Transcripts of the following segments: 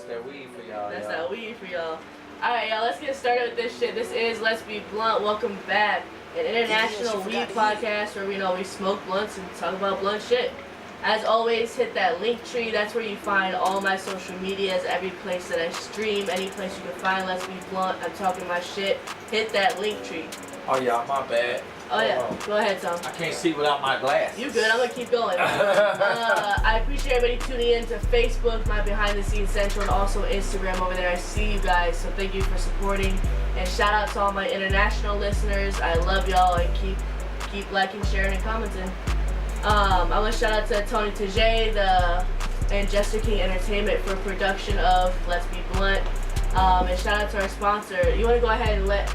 that weed for y'all. That's that weed for y'all. Alright, y'all, let's get started with this shit. This is Let's Be Blunt. Welcome back. An international weed podcast where we smoke blunts and talk about blunt shit. As always, hit that link tree. That's where you find all my social medias, every place that I stream, any place you can find Let's Be Blunt. I'm talking my shit. Hit that link tree. Oh, y'all, my bad. Oh, yeah. Go ahead, Tom. I can't see without my glasses. You good. I'm going to keep going. I appreciate everybody tuning in to Facebook, my Behind the Scenes Central, and also Instagram over there. I see you guys, so thank you for supporting. And shout out to all my international listeners. I love y'all, and keep liking, sharing, and commenting. I want to shout out to Tony Tajay and Jester King Entertainment for production of Let's Be Blunt. And shout out to our sponsor. You want to go ahead and let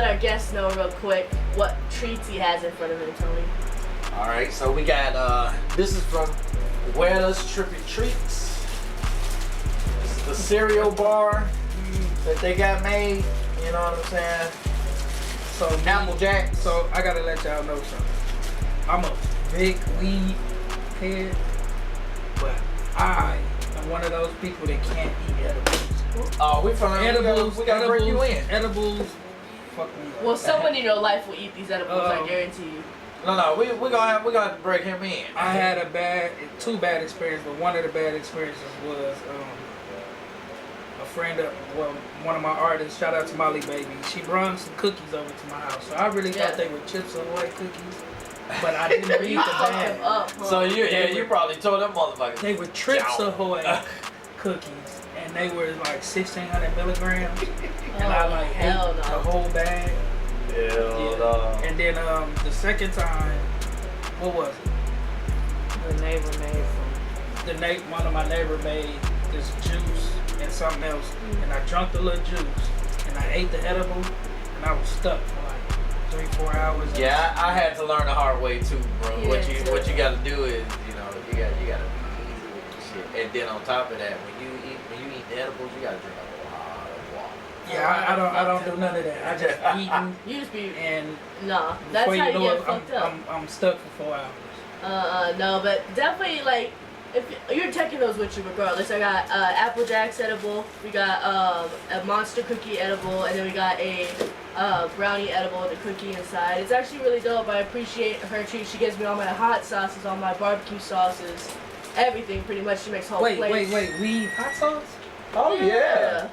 our guests know real quick what treats he has in front of him, Tony. Alright, so we got, this is from Where's Trippy Treats. This is the cereal bar that they got made, you know what I'm saying? So Applejack. So I gotta let y'all know something. I'm a big weed head, but I am one of those people that can't eat edibles. Oh, we from Edibles. We gotta bring you in. Edibles. Fuck me up. Well, someone in your life will eat these edibles, I guarantee you. No, we gonna bring him in. I had two bad experiences, but one of the bad experiences was a friend of one of my artists. Shout out to Molly Baby. She brought some cookies over to my house, so I really thought they were Chips Ahoy cookies, but I didn't read the bag. Up, huh? So you probably told them motherfuckers. They were Trips Ahoy cookies, and they were like 1,600 milligrams, and I ate the whole bag. Yeah. And then the second time, what was it? The neighbor made One of my neighbor made this juice and something else, and I drank the little juice, and I ate the edible, and I was stuck for like 3-4 hours. Yeah, I had to learn the hard way too, bro. Yeah, What you gotta do is, you gotta be easy with the shit. And then on top of that, when you eat the edibles, you gotta drink a lot of water. Yeah, I don't do none of that. I just eating. You just be and nah. That's how you get fucked up. I'm stuck for 4 hours. No, but definitely like if you're taking those with you regardless. I got Applejack's edible. We got a monster cookie edible, and then we got a brownie edible with a cookie inside. It's actually really dope. I appreciate her treat. She gives me all my hot sauces, all my barbecue sauces, everything pretty much. She makes whole plates. Wait, weed hot sauce? Oh yeah.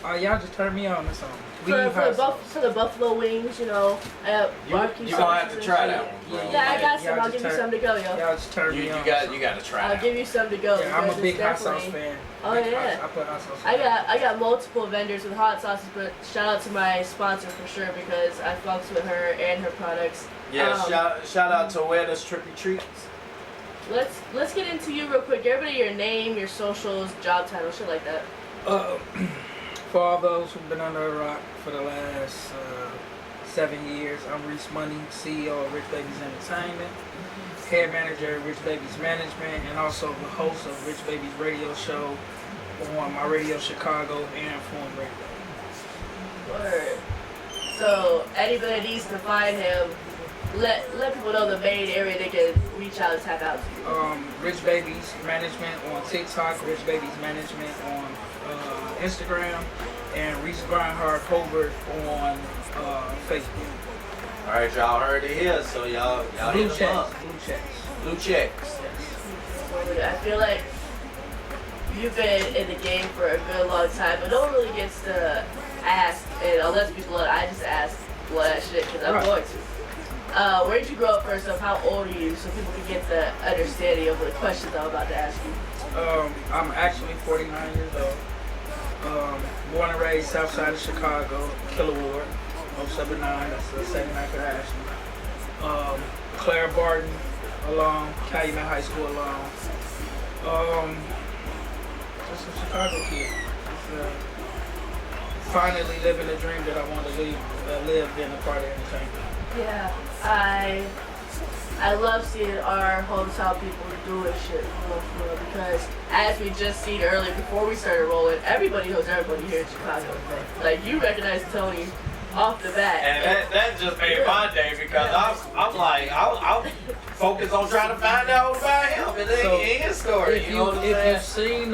Oh, y'all just turned me on to something. For the buffalo wings, I have barbecue sauces. You gonna have to try that one, bro. Yeah, I got some. I'll give you some to go, yo. Y'all just turned me on. You gotta try I'll give you some to go. Yeah, I'm a big hot sauce fan. Oh yeah. I put hot sauce. I got multiple vendors with hot sauces, but shout out to my sponsor for sure because I fucks with her and her products. Yeah, shout out to Where's Trippy Treats. Let's get into you real quick. Everybody, your name, your socials, job title, shit like that. For all those who've been under a rock for the last 7 years, I'm Reese Money, CEO of Rich Babiez Entertainment, head manager of Rich Babiez Management, and also the host of Rich Babiez Radio Show on my radio Chicago and Foreign Radio. Word. So anybody that needs to find him, let people know the main area they can reach out and tap out to. Rich Babiez Management on TikTok, Rich Babiez Management on Instagram, and Reese Grindhard Colbert on Facebook. All right, y'all heard it here, so y'all Blue hit them up. Blue checks. I feel like you've been in the game for a good long time, but no one really gets to ask, and unless people, I just ask that shit because I'm going to. Where did you grow up first off? How old are you? So people can get the understanding of the questions I'm about to ask you. I'm actually 49 years old. Born and raised south side of Chicago, Killer Ward, 079, that's the second after Ashland. Claire Barton along, Calumet High School along. Just a Chicago kid. Finally living the dream that I want to live in a part of entertainment. Yeah, I love seeing our hometown people doing shit, because as we just seen earlier before we started rolling, everybody knows everybody here in Chicago. Like you recognize Tony off the bat. And that just made my day because I'm like, I'll focus on trying to find out about him and then his story. If you've seen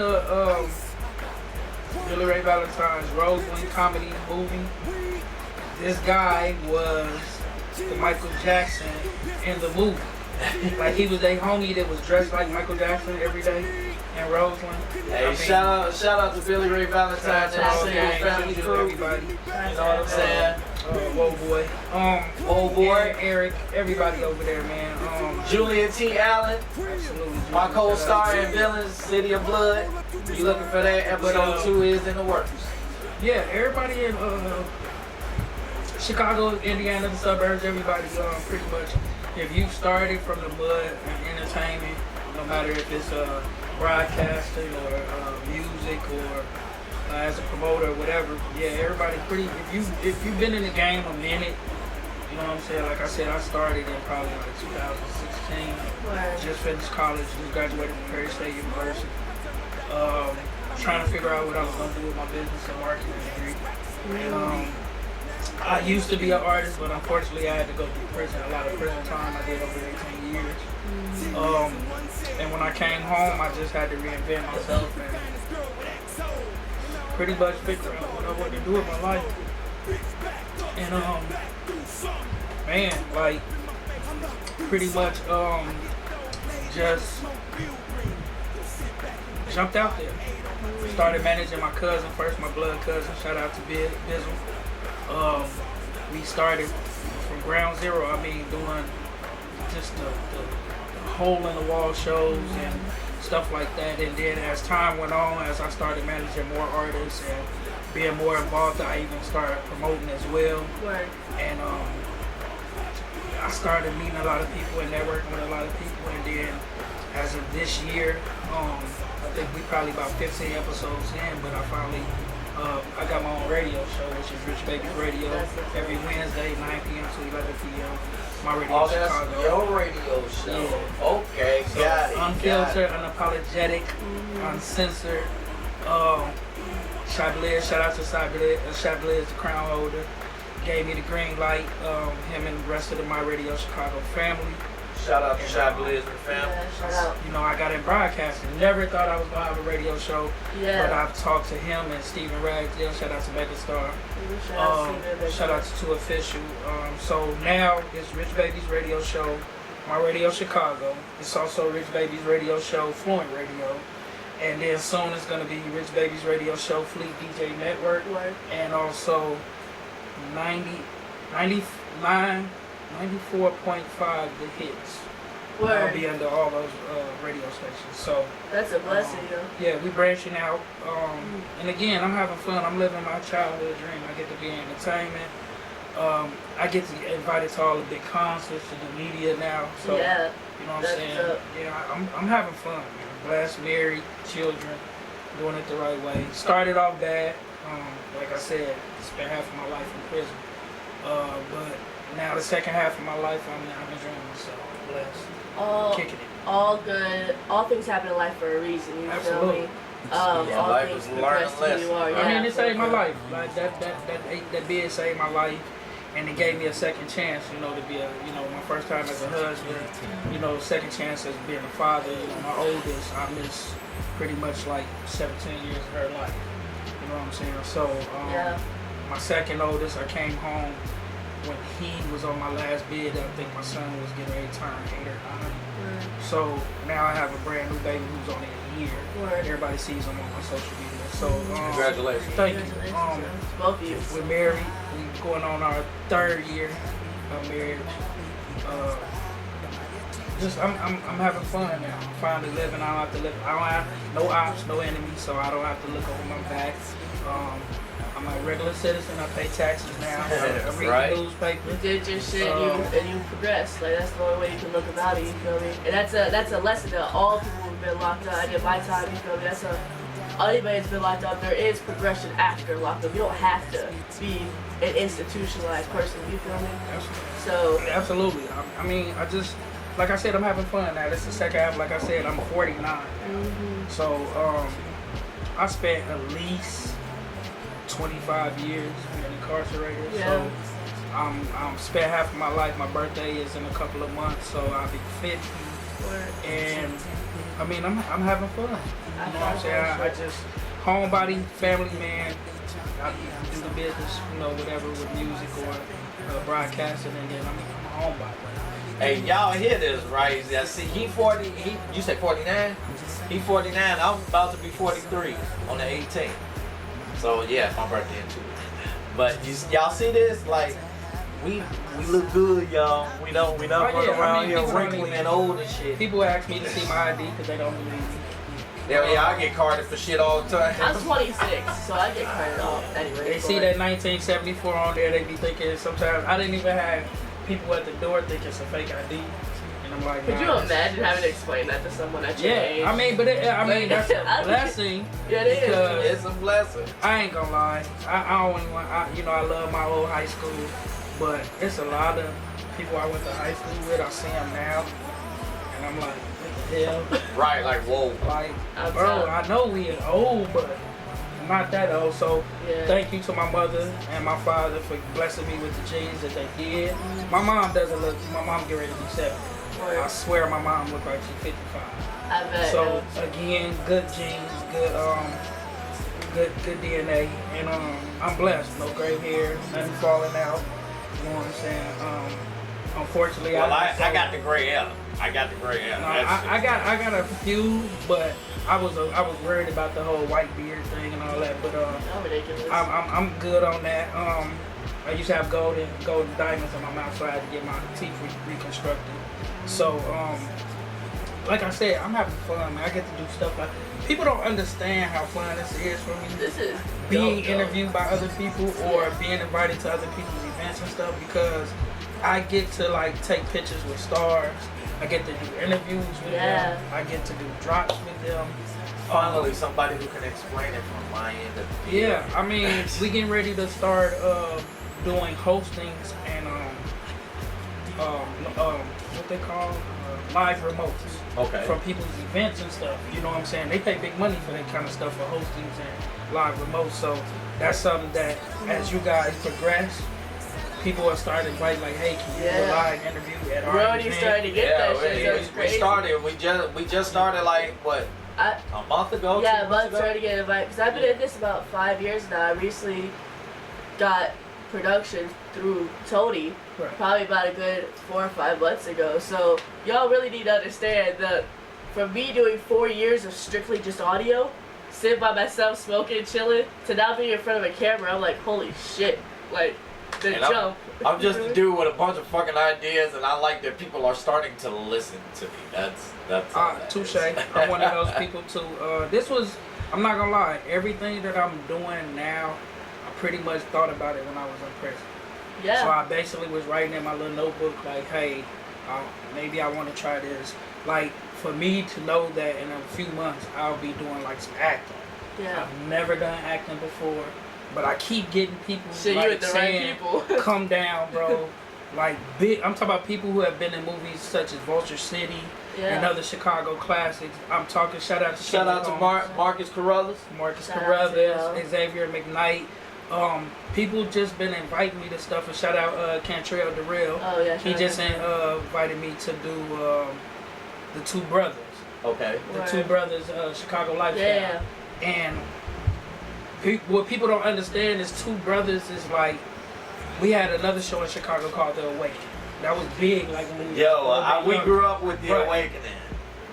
Billy Ray Valentine's Roseland comedy movie. This guy was the Michael Jackson in the movie. Like he was a homie that was dressed like Michael Jackson every day in Roseland. Hey, shout out to Billy Ray Valentine and all his family crew. everybody. You know what I'm saying? Whoa boy. Old boy. Eric, everybody over there, man. Julian T. Allen, Absolutely. my co-star in Villains, City of Blood. You looking for that? Episode 2 is in the works. Yeah, everybody in Chicago, Indiana, the suburbs, everybody pretty much. If you started from the mud and entertainment, no matter if it's broadcasting or music or as a promoter or whatever, yeah, everybody pretty. If you've been in the game a minute, you know what I'm saying. Like I said, I started in probably like 2016. Right. Just finished college, just graduated from Perry State University. Trying to figure out what I was gonna do with my business and marketing degree. And, I used to be an artist, but unfortunately I had to go through prison, a lot of prison time. I did over 18 years. And when I came home, I just had to reinvent myself and pretty much figure out what I wanted to do with my life. And man, like pretty much just jumped out there. Started managing my cousin first, my blood cousin. Shout out to Bizzle. We started from ground zero. I mean, doing just the hole in the wall shows and stuff like that. And then as time went on, as I started managing more artists and being more involved, I even started promoting as well. Right. And I started meeting a lot of people and networking with a lot of people. And then as of this year, I think we probably about 15 episodes in, but I finally I got my own radio show, which is Rich Babiez Radio, every Wednesday, 9 p.m. to 11 p.m. My radio That's Chicago. your radio show. Yeah. Okay, So got it. unfiltered, unapologetic, uncensored. Chablis, shout out to Chablis, the crown holder, gave me the green light. Him and the rest of the My Radio Chicago family. Shout out to Chablis and the family. Yeah, shout out. You know, I got in broadcasting. Never thought I was gonna have a radio show, Yeah. but I've talked to him and Stephen Ragsdale. Shout out to Megastar. Shout out to Two Official. So now it's Rich Babiez Radio Show, My Radio Chicago. It's also Rich Babiez Radio Show, Fluent Radio. And then soon it's going to be Rich Babiez Radio Show, Fleet DJ Network. Right. And also 94.5 The Hits. I'll be under all those radio stations. So That's a blessing, yo. yeah, we branching out. And again, I'm having fun. I'm living my childhood dream. I get to be in entertainment. I get to get invited to all the big concerts, to the media now. So Yeah. you know what I'm That's saying? up. Yeah, I'm having fun, man. Blessed, married, children, doing it the right way. Started off bad. Like I said, spent half of my life in prison. But now the second half of my life, I'm enjoying myself. Blessed. Kicking it. All good. All things happen in life for a reason, you feel Absolutely. me? Yeah, All life things is progress learning who you are. I Yeah, mean, it saved my for life. Like that bid saved my life, and it gave me a second chance. You know, to be my first time as a husband. You know, second chance as being a father. You know, my oldest, I missed pretty much like 17 years of her life. You know what I'm saying? So, Yeah. my second oldest, I came home when he was on my last bid. I think my son was getting ready to turn 8 or 9. So now I have a brand new baby who's only a year. Word. Everybody sees him on my social media. So Congratulations. Thank you. Congratulations, both of you. We're married. We're going on our 3rd year of marriage. I'm having fun now. I'm finally living. I don't have no ops, no enemies, so I don't have to look over my back. I'm a regular citizen. I pay taxes now. I read Right. the newspaper. You did your shit and you progressed. Like that's the only way you can look about it, you feel me? And that's a lesson to all people who've been locked up. I did my time, you feel me? Anybody that's been locked up, there is progression after lockup. You don't have to be an institutionalized person, you feel me? So Absolutely. I mean, like I said, I'm having fun now. This is the second half. Like I said, I'm 49. So I spent at least 25 years being incarcerated. Yeah. So I'm spent half of my life. My birthday is in a couple of months, so I'll be 50. And I mean, I'm having fun. You know what I'm saying? I just homebody, family man. I do the business, you know, whatever with music or broadcasting, and then I'm a homebody. Hey, y'all hear this, right? Yeah, see, you say 49? He 49, I'm about to be 43 on the 18th. So yeah, my birthday too. But y'all see this? Like, we look good, y'all. We don't run around here wrinkly and old and shit. People ask me to see my ID because they don't believe me. Yeah, I get carded for shit all the time. I'm 26, so I get carded off anyway. They see that 1974 on there, they be thinking sometimes, I didn't even have people at the door think it's a fake ID. And I'm like, could you imagine having to explain that to someone at your age? I mean, that's a blessing. Yeah, it is. It's a blessing. I ain't gonna lie. I only want, I love my old high school, but it's a lot of people I went to high school with. I see them now, and I'm like, what the hell? Right, like, whoa. Like, bro, I know we are old, but I'm not that old. So thank you to my mother and my father for blessing me with the genes that they did. My mom doesn't look. My mom get ready to be 70. I swear my mom look like she's 55. I bet. So again, good genes, good DNA, and I'm blessed. No gray hair, nothing falling out. You know what I'm saying? Unfortunately, I got the gray hair. I got the gray hair. No, I got a few, but I was worried about the whole white beard thing and all that. But ridiculous. I'm good on that. I used to have golden diamonds in my mouth, so I had to get my teeth reconstructed. So, like I said, I'm having fun, man. I get to do stuff like people don't understand how fun this is for me. This is being interviewed by other people or being invited to other people's events and stuff, because I get to like take pictures with stars. I get to do interviews with them. I get to do drops with them. Finally, somebody who can explain it from my end of the deal. Yeah, I mean, we getting ready to start doing hostings and what they call live remotes from people's events and stuff. You know what I'm saying? They pay big money for that kind of stuff for hostings and live remotes. So that's something that as you guys progress, people are starting to write like, hey, can you do a live interview at our event? We're already starting to get that shit. So it's crazy. We just started like what? A month ago? Yeah, a month started getting invited. Because I've been at this about 5 years now. I recently got production through Tony, probably about a good 4 or 5 months ago. So y'all really need to understand that from me doing 4 years of strictly just audio, sitting by myself, smoking, chilling, to now being in front of a camera, I'm like, holy shit. Like, the jump. I'm just a dude with a bunch of fucking ideas, and I like that people are starting to listen to me. That's touche. I'm one of those people too. I'm not gonna lie, everything that I'm doing now, I pretty much thought about it when I was in prison. Yeah. So I basically was writing in my little notebook like, hey, maybe I want to try this. Like, for me to know that in a few months I'll be doing like some acting. Yeah. I've never done acting before, but I keep getting people saying, right people. Come down, bro. Like big. I'm talking about people who have been in movies such as Vulture City and other Chicago classics. I'm talking shout out to Marcus Carruthers. Xavier McKnight. People just been inviting me to stuff, and shout out Cantrell Darrell. Oh yeah. He just invited me to do the Two Brothers. Okay. The Two Brothers Chicago Lifestyle. Yeah. And what people don't understand is Two Brothers is like, we had another show in Chicago called The Awakening. That was big, like when we grew up with The Awakening.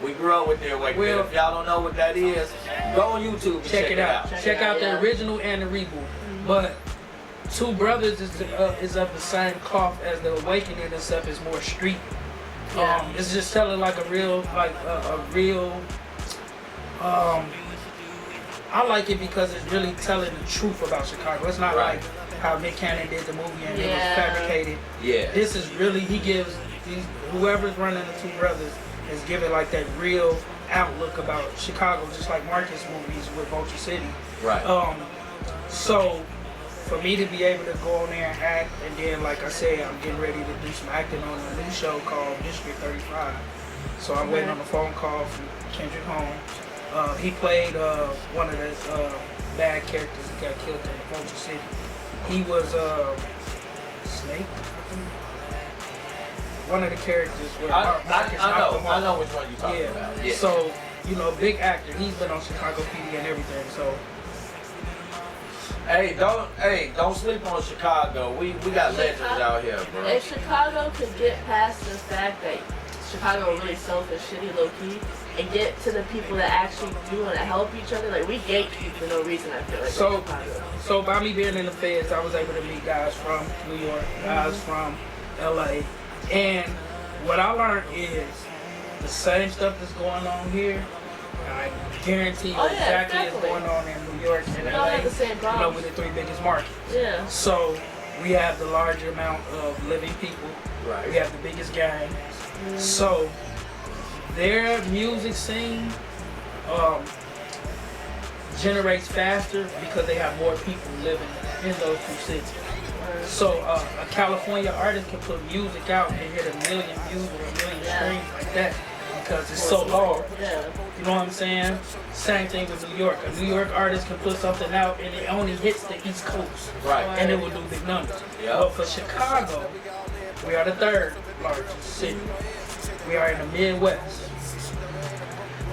We grew up with The Awakening. Well, if y'all don't know what that is, go on YouTube and check it out. Check out the original and the reboot. Mm-hmm. But Two Brothers is of the same cloth as The Awakening, except it's more street. Yeah. It's just telling like a real. I like it because it's really telling the truth about Chicago. It's not like how Nick Cannon did the movie and it was fabricated. Yeah. This is really, he gives whoever's running the Two Brothers is giving like that real outlook about Chicago, just like Marcus movies with Vulture City. Right. So for me to be able to go on there and act, and then like I said, I'm getting ready to do some acting on a new show called District 35. So I'm waiting on a phone call from Kendrick Holmes. He played one of the bad characters that got killed in Vulture City. He was Snake, I think. One of the characters where Marcus I know which one you're talking about. Yeah. So you know, big actor. He's been on Chicago PD and everything. So don't sleep on Chicago. We got legends out here, bro. If Chicago could get past the fact that Chicago is really selfish, shitty, low key, and get to the people that actually do want to help each other, like we gatekeep for no reason. I feel like so by me being in the feds, I was able to meet guys from New York, guys from LA, and what I learned is the same stuff that's going on here. I guarantee you exactly is going on in New York and LA. Have the same you know, with the 3 biggest markets. Yeah. So we have the larger amount of living people. Right. We have the biggest gangs. So their music scene generates faster because they have more people living in those 2 cities. So a California artist can put music out and hit 1 million views or 1 million streams like that because it's so large. Yeah. You know what I'm saying? Same thing with New York. A New York artist can put something out and it only hits the East Coast. Right. And it will do big numbers. Yep. But for Chicago, we are the 3rd largest city. We are in the Midwest.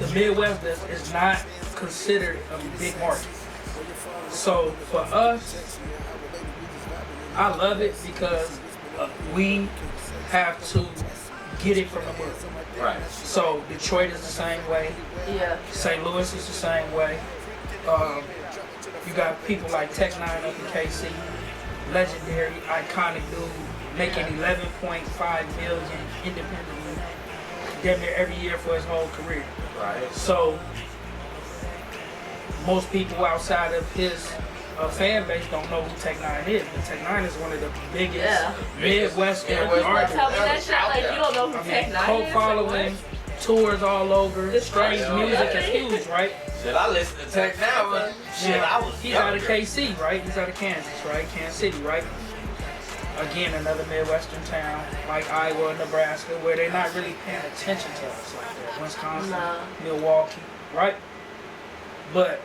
The Midwest is not considered a big market. So for us, I love it because we have to get it from the book. Right. So Detroit is the same way. Yeah. St. Louis is the same way. You got people like Tech 9 up in KC, legendary, iconic dude, making 11.5 million independently, damn near every year for his whole career. Right. So most people outside of his fan base don't know who Tech 9 is, but Tech 9 is one of the biggest Midwestern artists. Tell me that shit like you don't know who Tech 9 cult is. following, tours all over, strange music is huge, right? Shit, I listen to Tech now, but shit, he's out of KC, right? He's out of Kansas, right? Kansas City, right? Again, another Midwestern town like Iowa, Nebraska, where they're not really paying attention to us like that. Wisconsin, Milwaukee, right? But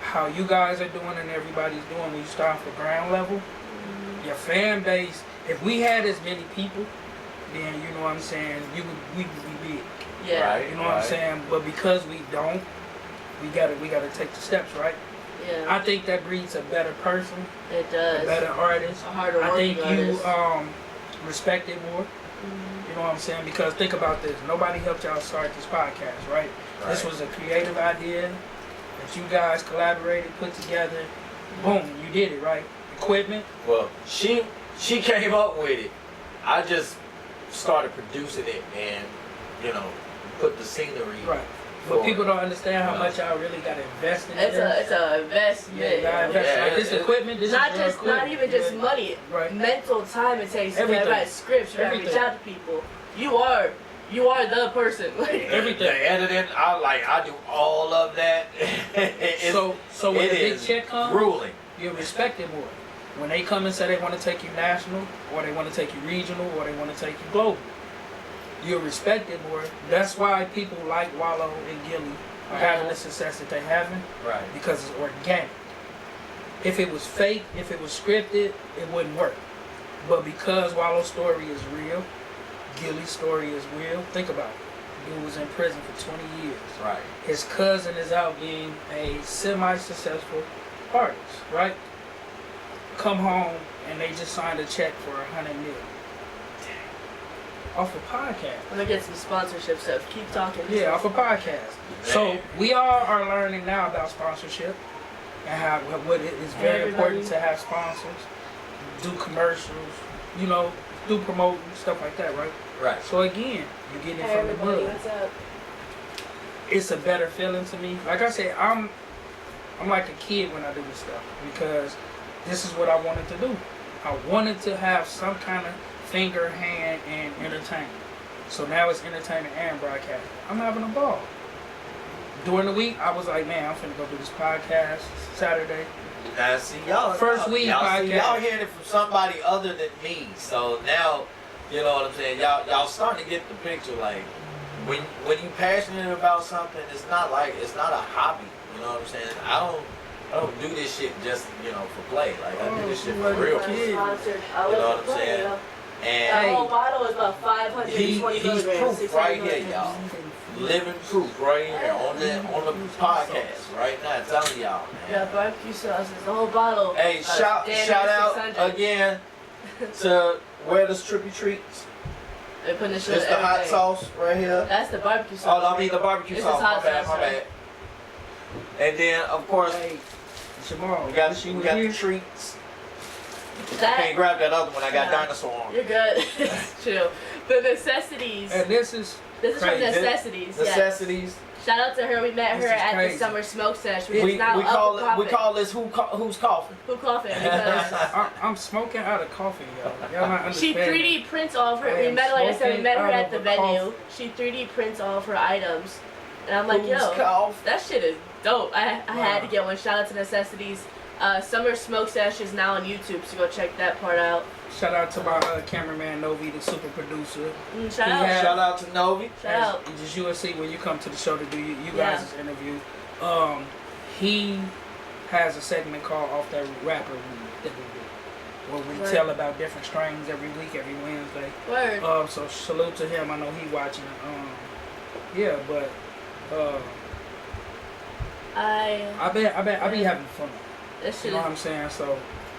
how you guys are doing and everybody's doing when you start for ground level, your fan base, if we had as many people, then you know what I'm saying, we would be big. Yeah. Right, You know what I'm saying? But because we don't, we gotta take the steps, right? Yeah. I think that breeds a better person, It does. a better artist. A harder I think working you artist. respect it more. You know what I'm saying? Because think about this. Nobody helped y'all start this podcast, right? This was a creative idea that you guys collaborated, put together. Boom, you did it, right? Equipment. Well, she came up with it. I just started producing it and, you know, put the scenery. Right. But people it. don't understand how much y'all really got to invest in it. It's a investment. Yeah, you gotta invest. Like this equipment, this not is your just equipment. not even just money, Right. mental time it takes. You Everything. gotta write scripts, you gotta reach Everything. out to people. You are the person. Everything. The editing, I do all of that. So when it the big is check comes, grueling. you respect it more. When they come and say they want to take you national, or they want to take you regional, or they want to take you global, you respect it more. That's why people like Wallow and Gilly are having the success that they're having, Right. because it's organic. If it was fake, if it was scripted, it wouldn't work. But because Wallow's story is real, Gilly's story is real, think about it. Dude was in prison for 20 years. Right. His cousin is out being a semi-successful artist, right? Come home and they just signed a check for $100 million. Off a podcast. I'm gonna get some sponsorship stuff. Keep talking. Yeah, off a podcast. So we all are learning now about sponsorship and how what it is very important to have sponsors, do commercials, you know, do promoting, stuff like that, right? Right. So again, you get it from the book. What's up? It's a better feeling to me. Like I said, I'm like a kid when I do this stuff because this is what I wanted to do. I wanted to have some kind of finger, hand, and entertainment. So now it's entertainment and broadcasting. I'm having a ball. During the week, I was like, man, I'm finna go do this podcast Saturday. Now, see, y'all First week podcast. y'all hearing it from somebody other than me. So now, you know what I'm saying? Y'all starting to get the picture. Like, when you passionate about something, it's not a hobby. You know what I'm saying? I don't do this shit just, you know, for play. Like, I do this shit for real. kid. You know what I'm saying? That And whole bottle is about 520 he's milligrams. proof right here, y'all. living proof right here on the podcast right now. Telling y'all, man. Yeah, barbecue sauce is the whole bottle. Hey, shout out again to Where Does Trippy Treats. They're putting this It's the hot sauce right here. That's the barbecue sauce. Oh, I mean the barbecue sauce. My bad. And then of course, Hey, Jamal, we got the treats. That, Can't grab that other one. I got dinosaur on. You're good. Chill. The necessities. And this is from crazy. Necessities. Necessities. Yes. Shout out to her. We met her at crazy. the summer smoke sesh. We call this who's coughing. Who coughing? Because I'm smoking out of coffee, y'all. Y'all not she understand. 3D prints all of her. We met, like I said, we met her at the venue. Cough. She 3D prints all of her items, and I'm like, Who's yo, cough? that shit is dope. I had to get one. Shout out to Necessities. Summer Smoke Sesh is now on YouTube, so go check that part out. Shout out to my cameraman Novi, the super producer. Shout out. Shout out to Novi. Shout out. Just you will see when you come to the show to do you guys' interview. He has a segment called Off That Rapper that we do, where we tell about different strains every week, every Wednesday. Word. So salute to him. I know he watching. Yeah, but I be having fun. That shit You know what I'm saying? So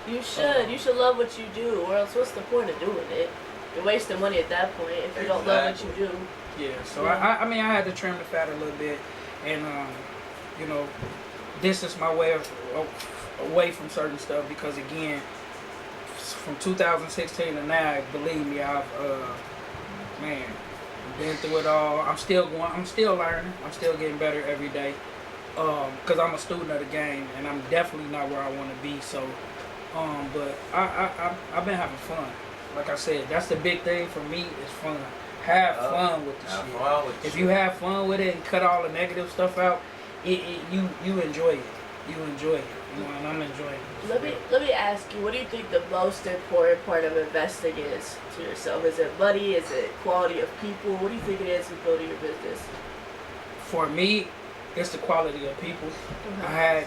you should love what you do, or else what's the point of doing it? You're wasting money at that point if you don't love what you do. yeah. So I mean I had to trim the fat a little bit, and you know, distance my way away from certain stuff because again, from 2016 to now, believe me, I've been through it all. I'm still learning. I'm still getting better every day. Because I'm a student of the game, and I'm definitely not where I want to be. So, but I've been having fun. Like I said, that's the big thing for me is fun. Have fun with the shit. If you have fun with it and cut all the negative stuff out, you enjoy it. You enjoy it. You know, and I'm enjoying it. Let me ask you, what do you think the most important part of investing is to yourself? Is it money? Is it quality of people? What do you think it is in building your business? For me, it's the quality of people. I had,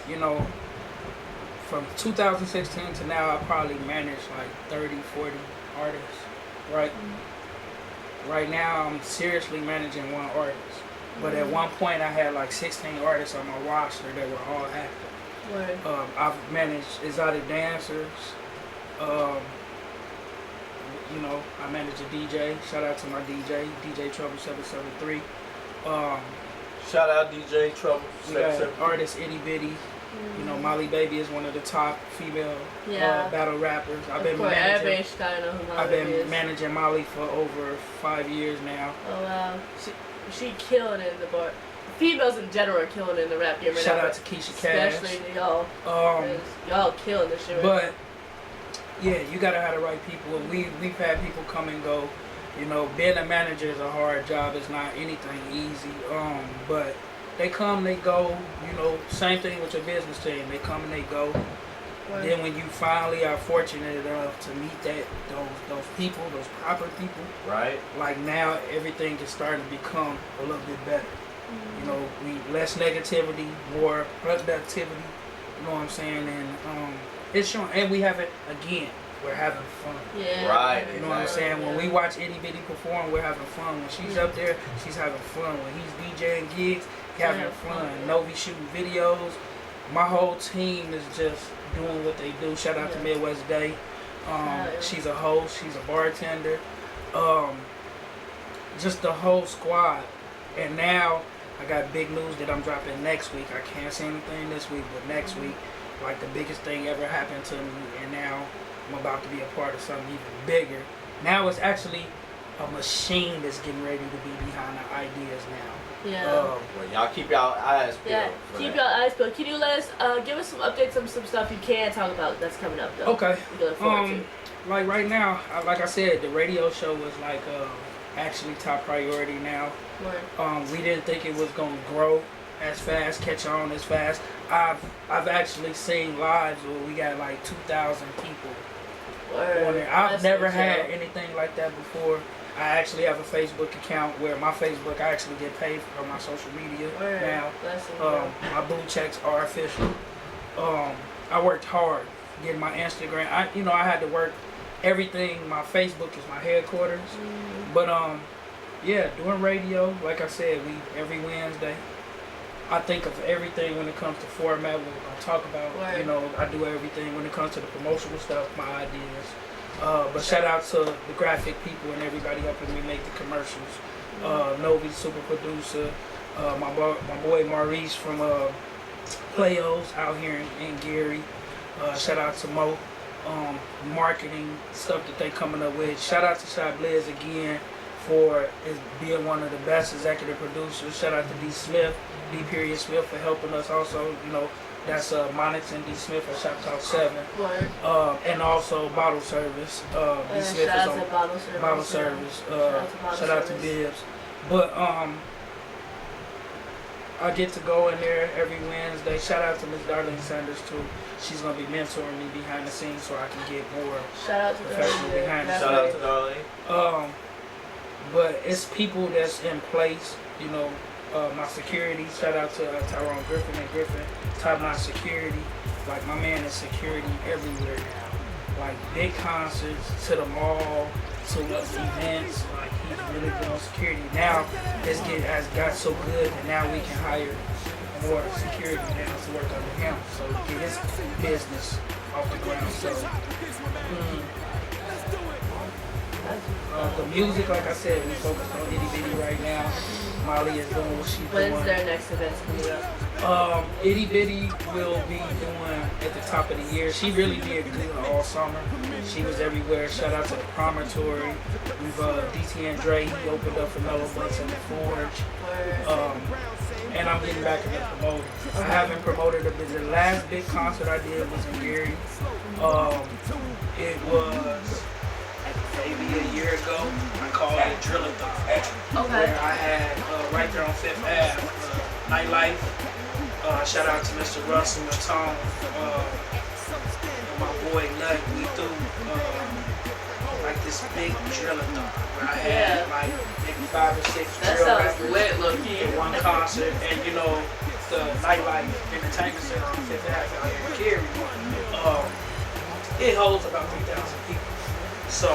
from 2016 to now, I probably managed like 30, 40 artists, right? Right now, I'm seriously managing one artist. But at one point, I had like 16 artists on my roster that were all active. I've managed exotic dancers. I manage a DJ. Shout out to my DJ Trouble 773. Shout out DJ Trouble. We got artist Itty Bitty. You know, Molly Baby is one of the top female battle rappers. I've been managing Molly for over 5 years now. Oh wow, she killing it in the bar. Females in general are killing it in the rap game right now. Shout out to Keisha Cash. Especially y'all. Y'all killing this shit right now. But yeah, you gotta have the right people, and we've had people come and go. You know, being a manager is a hard job. It's not anything easy. But they come, they go. You know, same thing with your business team. They come and they go. Right. Then when you finally are fortunate enough to meet those people, those proper people, right? Like now, everything is starting to become a little bit better. You know, less negativity, more productivity. You know what I'm saying? And it's showing. And we have it again. We're having fun. Yeah. Right. You know what I'm saying? When we watch Itty Bitty perform, we're having fun. When she's up there, she's having fun. When he's DJing gigs, he's having fun. Novi shooting videos. My whole team is just doing what they do. Shout out to Midwest Day. She's a host. She's a bartender. Just the whole squad. And now I got big news that I'm dropping next week. I can't say anything this week, but next week, like the biggest thing ever happened to me, and now I'm about to be a part of something even bigger. Now it's actually a machine that's getting ready to be behind the ideas now. Yeah. Well, y'all keep y'all eyes peeled. Yeah, keep your eyes peeled. Can you let us give us some updates on some stuff you can talk about that's coming up though? Okay. We look forward to. Like right now, like I said, the radio show was like actually top priority now. Right. We didn't think it was gonna grow as fast, catch on as fast. I've actually seen lives where we got like 2,000 people on there. I've never had anything like that before. I actually have a Facebook account where my Facebook, I actually get paid for my social media now. My blue checks are official. I worked hard getting my Instagram. I had to work everything. My Facebook is my headquarters. But Yeah, doing radio. Like I said, we every Wednesday. I think of everything when it comes to format. What we're gonna talk about. Right. You know, I do everything when it comes to the promotional stuff, my ideas. But shout out to the graphic people and everybody helping me make the commercials. Novi, super producer. My boy Maurice from Playos out here in Gary. Shout out to Mo. Marketing stuff that they coming up with. Shout out to Shy Blaze again for being one of the best executive producers. Shout out to D. Smith, D. Smith for helping us also. You know, that's Monix D. Smith at Shop Talk 7. And also Bottle Service. D. Smith is on Bottle Service. Shout out to Bibbs. But I get to go in there every Wednesday. Shout out to Miss Darlene Sanders too. She's gonna be mentoring me behind the scenes so I can get more professional behind the scenes. Shout out to Darlene. But it's people that's in place, you know. My security. Shout out to Tyrone Griffin and Griffin Top Notch Security. Like my man is security everywhere now. Like big concerts to the mall to events. Like he's really doing security now. Has got so good that now we can hire more security now to work under him, so to get his business off the ground. So the music, like I said, we focus on Itty Bitty right now. Molly is doing what she's doing. When's their next event coming up? Itty Bitty will be doing at the top of the year. She really did good all summer. She was everywhere. Shout out to the Promontory. We've DT and Dre, he opened up for Mellow Bucks in the Forge. And I'm getting back into promoting. I haven't promoted a bit. The last big concert I did was in Gary. It was maybe a year ago. I called it Drill-a-thon. Where I had right there on Fifth Ave, nightlife. Shout out to Mr. Russell and Tom, and my boy Nut. We threw like this big Drill-a-thon where I had like maybe 5 or 6 drill rappers lit, look-y. in one concert, and you know the nightlife entertainment center on Fifth Ave out here in Gary. It holds about 3,000 people. So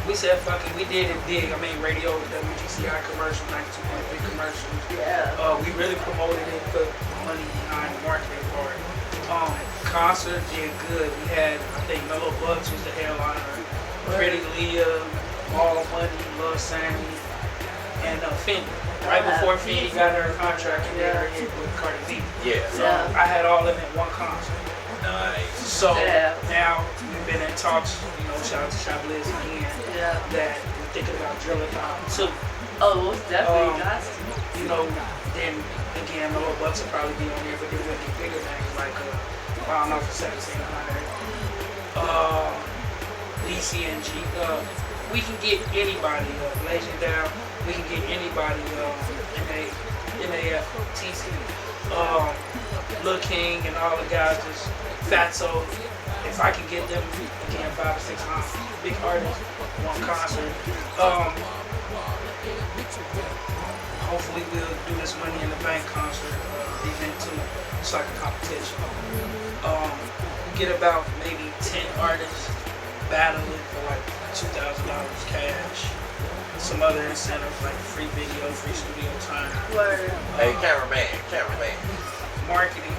we said, fuck it, we did it big. I mean, radio, WGCI commercial, 92.3 commercials. Yeah. We really promoted it, put money behind the marketing part. Concert did good. We had, I think, Mellow Bucks was the headliner. Pretty Leah, All Money, Lil Sammy, and Fendi. Right before Fendi got her contract and got her hit with Cardi B. Yeah. So I had all of them in one concert. Nice. So now we've been in talks, you know, shout out to Shy Blaze again, that we're thinking about Drill-a-thon too. Oh, it's definitely got to. You know, then again, Mellow Bucks will probably be on there, but they're going to get bigger things like, I don't know, for 1,700. DCNG. We can get anybody, Legend Down, we can get anybody, MAF, TC, Lil King and all the guys, just Fatso. If I can get them, again, 5 or 6 big artists, one concert. Hopefully we'll do this Money in the Bank concert event too. It's like a competition. Get about maybe 10 artists battling for like $2,000 cash. Some other incentives like free video, free studio time. Word. Hey, cameraman. Marketing.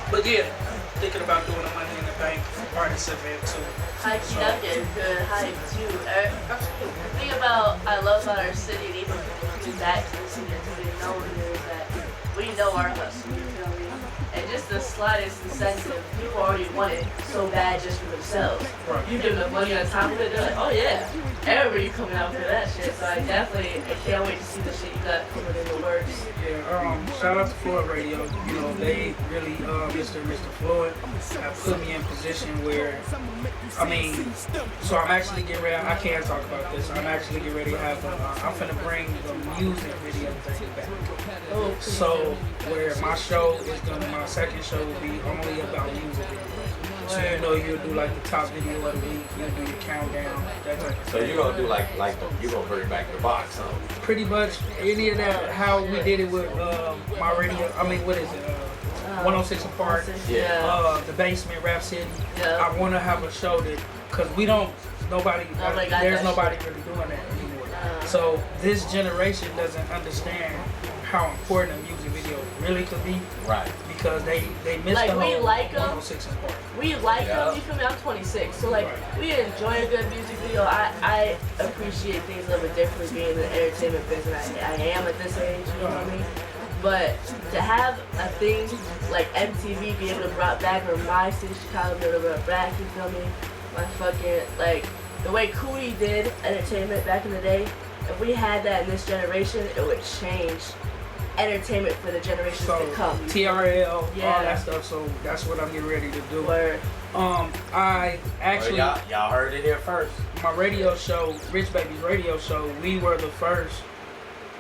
But yeah, thinking about doing a Money in the Bank artist event too. Hype, that is good hype too. The thing I love about our city, and even people back to the city because they know it is that we know our hustle, you feel me? And just the slightest incentive, people already want it so bad just for themselves. Right. You give them money on top of it, they're like, oh yeah, everybody coming out for that shit. So I can't wait to see the shit you got coming in the works. Yeah, shout out to Floyd Radio. You know, they really, Mr. Floyd, have put me in position where, I mean, so I'm actually getting ready, I can't talk about this, I'm actually getting ready to have, I'm finna bring the music video thing back. Oh, So, where my show is gonna, my second show will be only about music videos. So you know you'll do like the top video of the week, you'll do your countdown, that type of So thing. you're gonna do like you're gonna bring back the box, huh? Pretty much any of that, how we did it with my radio, I mean, what is it? 106 Apart, the Basement, Rap City. Yeah. I want to have a show that, because we don't, there's nobody really doing that anymore. So this generation doesn't understand how important a music video really could be. Right. Because they miss Like, the we whole like 'em. 106's part. We like Yeah. them, you feel me? I'm 26, so like Right. we enjoy a good music video. I appreciate things a little bit differently being in the entertainment business. I am at this age, you know what I mean? But to have a thing like MTV be able to bring back, or my city, Chicago, be able to bring back, you feel me? My fucking, like, the way Cootie did entertainment back in the day, if we had that in this generation, it would change entertainment for the generations So to come. TRL, all Yeah. that stuff. So that's what I'm getting ready to do. Where I actually, y'all heard it here first. my radio show, Rich Babiez radio show, we were the first,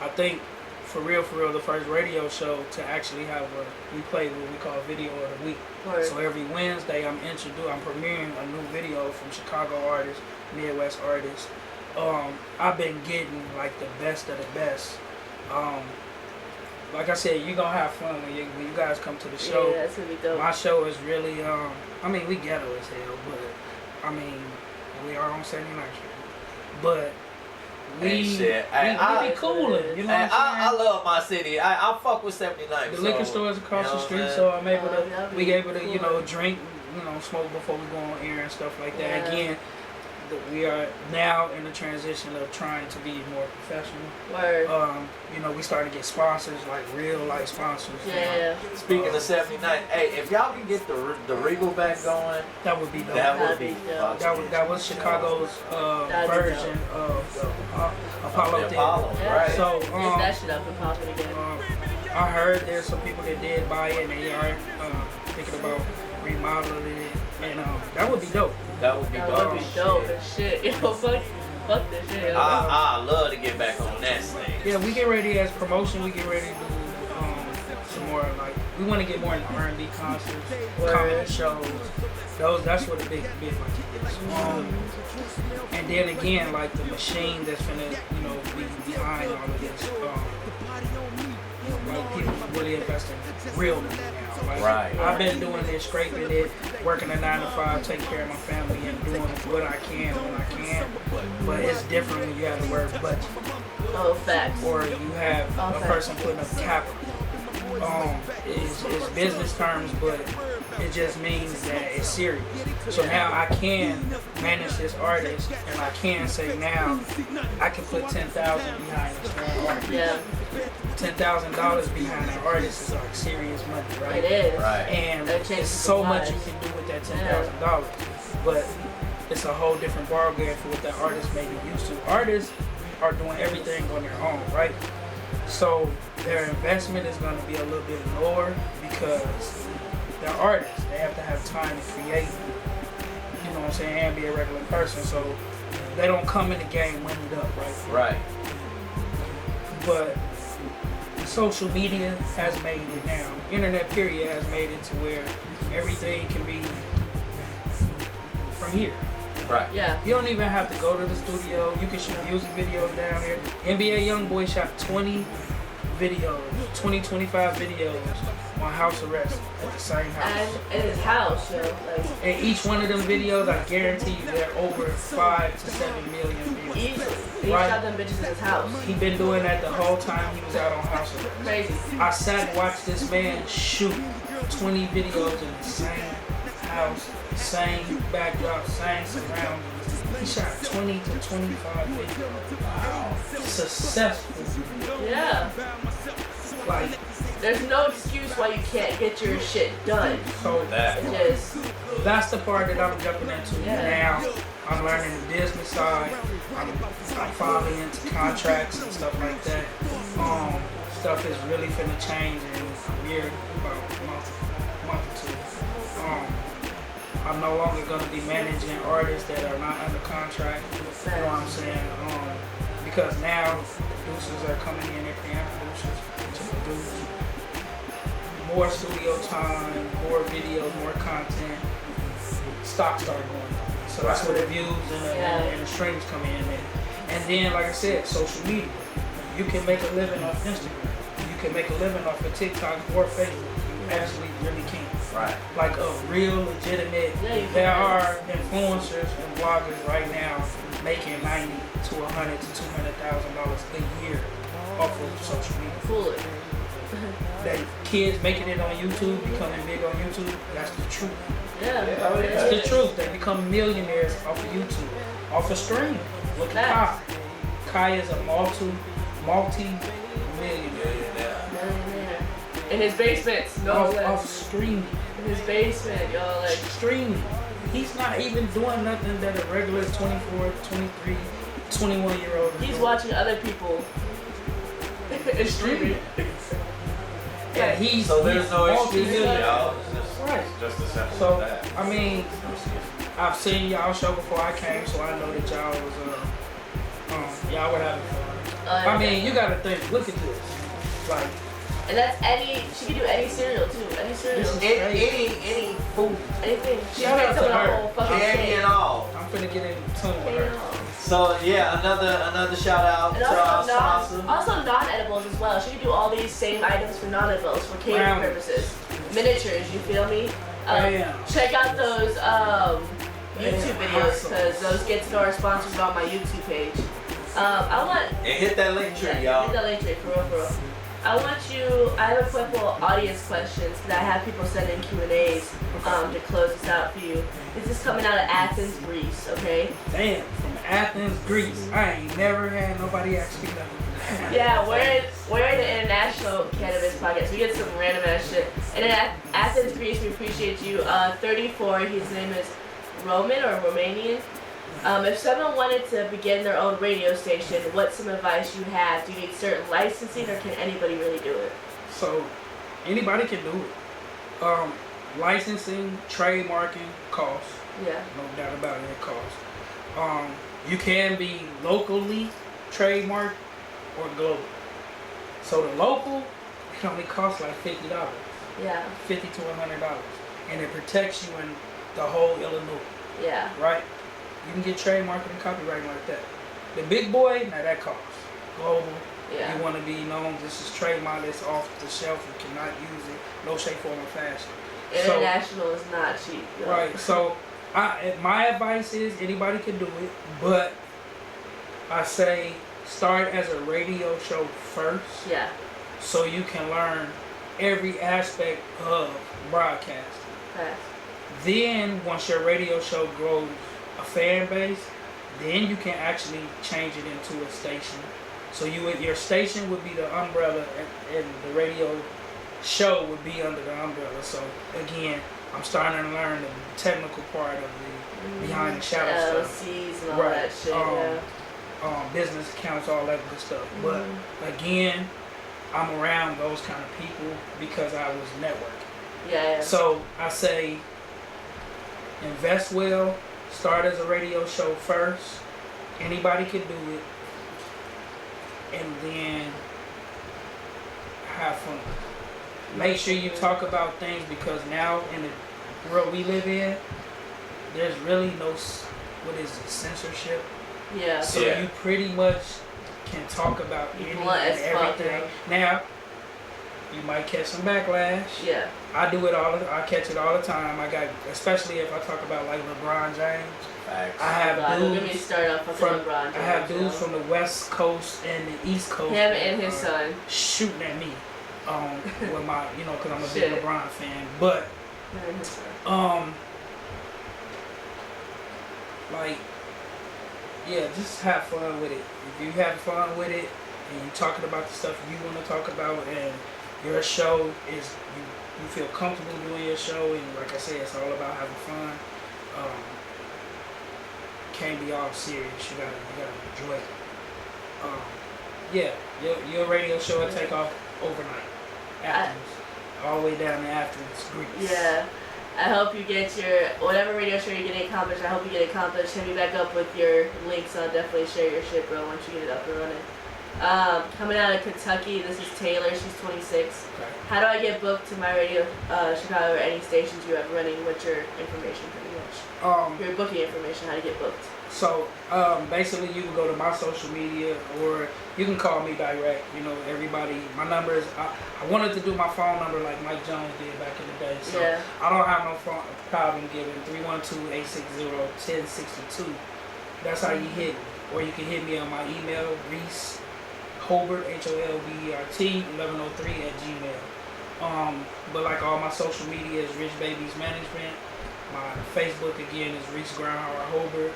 I think, for real, the first radio show to actually have we play what we call video of the week. where So every Wednesday I'm premiering a new video from Chicago artists, Midwest artists. I've been getting like the best of the best. Like I said, you're gonna have fun when you guys come to the show. yeah, that's gonna be dope. My show is really, I mean, we ghetto as hell, but I mean, we are on 79th Street. But Hey, shit. we I- be cooling, you know Hey, what I'm I saying? love my city. I fuck with 79. The liquor stores across the street, so I'm able to, we able to, you know, drink, you know, smoke before we go on air and stuff like that. Yeah. Again, we are now in the transition of trying to be more professional. Word. You know, we starting to get sponsors, like real life sponsors. you know. Yeah. Speaking of 79, hey, if y'all can get the Regal back going, That would be dope. that would That'd be be dope. That was Chicago's That'd be version of Apollo The Theater. Apollo, Yeah. right? So Get that shit up and popping again. I heard there's some people that did buy it and they are thinking about remodeling it, and that would be dope. That would be That dope. would be dope as shit. Yo, fuck this shit. Yo. I love to get back on that stage. Yeah, we get ready as promotion. We get ready to do some more, like, we want to get more into R&B concerts, comedy shows. That's what a big like is. And then again, like the machine that's gonna, you know, be behind all of this. Like people really investing real money now. Like, Right. I've been doing this, scraping it, working a 9 to 5, taking care of my family, and doing what I can when I can. But it's different when you have the word budget, Oh, facts. or you have a Okay. person putting up capital. It's business terms, but it just means that it's serious. So now I can manage this artist, and I can say now I can put $10,000 behind this one artist. Yeah, $10,000 behind an artist is like serious money, right? it is. Right. And That changes there's so people's much you lives. can do with that $10,000, but it's a whole different ballgame for what that artist may be used to. Artists are doing everything on their own, right? So their investment is going to be a little bit lower because they're artists. They have to have time to create, you know what I'm saying, and be a regular person. So they don't come in the game winning up, right? Right. But social media has made it now. Internet period has made it to where everything can be from here. Right. Yeah. You don't even have to go to the studio. You can shoot music videos down here. NBA YoungBoy shot 20 videos, 25 videos on house arrest at the same house. And in his house, yo. Like, And each one of them videos, I guarantee you, they're over 5 to 7 million views. easily. He Right. shot them bitches in his house. He been doing that the whole time he was out on house arrest. Crazy. I sat and watched this man shoot 20 videos in the same house, same backdrop, same surroundings. He shot 20 to 25 videos. Wow. Successful. Yeah. Like, There's no excuse why you can't get your shit done. so That. It just, that's the part that I'm jumping into Yeah. now. I'm learning the business side. I'm finally into contracts and stuff like that. Stuff is really finna change in a year, about a month or two. I'm no longer gonna be managing artists that are not under contract. You know what I'm saying? Because now producers are coming in, they're paying producers to produce more studio time, more videos, more content. Stocks start going up. So that's where the views and the streams come in. And then, like I said, social media. You can make a living off Instagram. You can make a living off of TikTok or Facebook. You actually really can. Right. Like a real legitimate, Yeah, you there can. are influencers and bloggers right now making $90 to $100 to $200,000 a year off of social media. Foolish. That kids making it on YouTube, becoming big on YouTube, that's the truth. Yeah. Oh, yeah. That's the truth. They become millionaires off of YouTube, off of streaming. Look at Kai. Kai is a multi-millionaire. Millionaire. In his basement. No Off streaming. In his basement, y'all. Like, Streaming. He's not even doing nothing that a regular 24, 23, 21-year-old is he's doing. watching other people and streaming. Yeah, he's So there's no excuse, multi-millionaire. y'all. Right. Just as simple So, as that. I mean, I've seen y'all show before I came, so I know that y'all was, y'all were having fun. I mean, you gotta think, look at this. Like, and that's she can do any cereal too. Any cereal. Any food, Anything. She Shout can out make some to of the her. whole fucking candy cake. and all. I'm finna get in tune with Candy and her. all. So yeah, another shout out And to our also sponsor. non-edibles as well. She can do all these same items for non-edibles for catering Brownies. purposes. Miniatures, you feel me? Damn. Check out those YouTube Damn, videos awesome. because those get to our sponsors on my YouTube page. And hit that link tree, y'all. Hit that link tree, for real. I have a couple audience questions because I have people send in Q&As to close this out for you. This is coming out of Athens, Greece, okay? Damn, from Athens, Greece. I ain't never had nobody ask me nothing. Yeah, we're the International Cannabis Podcast. We get some random ass shit. And in Athens, Greece, we appreciate you. 34, his name is Roman or Romanian. If someone wanted to begin their own radio station, what's some advice you have? Do you need certain licensing or can anybody really do it? So, anybody can do it. Licensing, trademarking costs. Yeah. No doubt about it, it costs. You can be locally trademarked or global. So the local, it only costs like $50. Yeah. $50 to $100. And it protects you in the whole Illinois, Yeah. right? You can get trademarked and copyrighted like that. The big boy, now that costs. Global, Yeah. you want to be known, this is trademark, it's off the shelf, you cannot use it, no shape, form, or fashion. International is not cheap. Yo. Right, so my advice is anybody can do it, but I say start as a radio show first Yeah. so you can learn every aspect of broadcasting. Fast. Then once your radio show grows a fan base, then you can actually change it into a station. So your station would be the umbrella and the radio show would be under the umbrella. So again, I'm starting to learn the technical part of the behind the shadow stuff. LCs and all that shit. Yeah. Business accounts, all that good stuff. But again, I'm around those kind of people because I was networking. Yeah. So I say invest well, start as a radio show first. Anybody can do it. And then have fun. Make sure you talk about things because now in the world we live in, there's really no, censorship. Yeah. So you pretty much can talk about anything and everything. Now, you might catch some backlash. Yeah. I do it I catch it all the time. I got, especially if I talk about like LeBron James. Facts. I have Don't get me dudes started on fucking LeBron James. I have dudes from the West Coast and the East Coast. Him and his son. Shooting at me. With my, because I'm a Shit. big LeBron fan. But, Him and his son. like, yeah, just have fun with it. If you have fun with it and you're talking about the stuff you want to talk about and your show is, you feel comfortable doing your show and like I said, it's all about having fun. Can't be all serious. You gotta enjoy it. Yeah, your radio show will take off overnight. Athens. All the way down to Athens, Greece. Yeah. I hope you get your, whatever radio show you're getting accomplished, I hope you get it accomplished. Hit me back up with your links. I'll definitely share your shit, bro, once you get it up and running. Coming out of Kentucky, this is Taylor. She's 26. Okay. How do I get booked to my radio, Chicago, or any stations you have running? What's your information, pretty much? Your booking information, how to get booked. So basically you can go to my social media or you can call me direct. Everybody, my number is, I wanted to do my phone number like Mike Jones did back in the day. So Yeah. I don't have no problem giving 312-860-1062. That's how you hit me. Or you can hit me on my email, Reese Holbert, HOLBERT1103 @gmail. But like all my social media is Rich Babiez Management. My Facebook again is Reese Groundhog Holbert.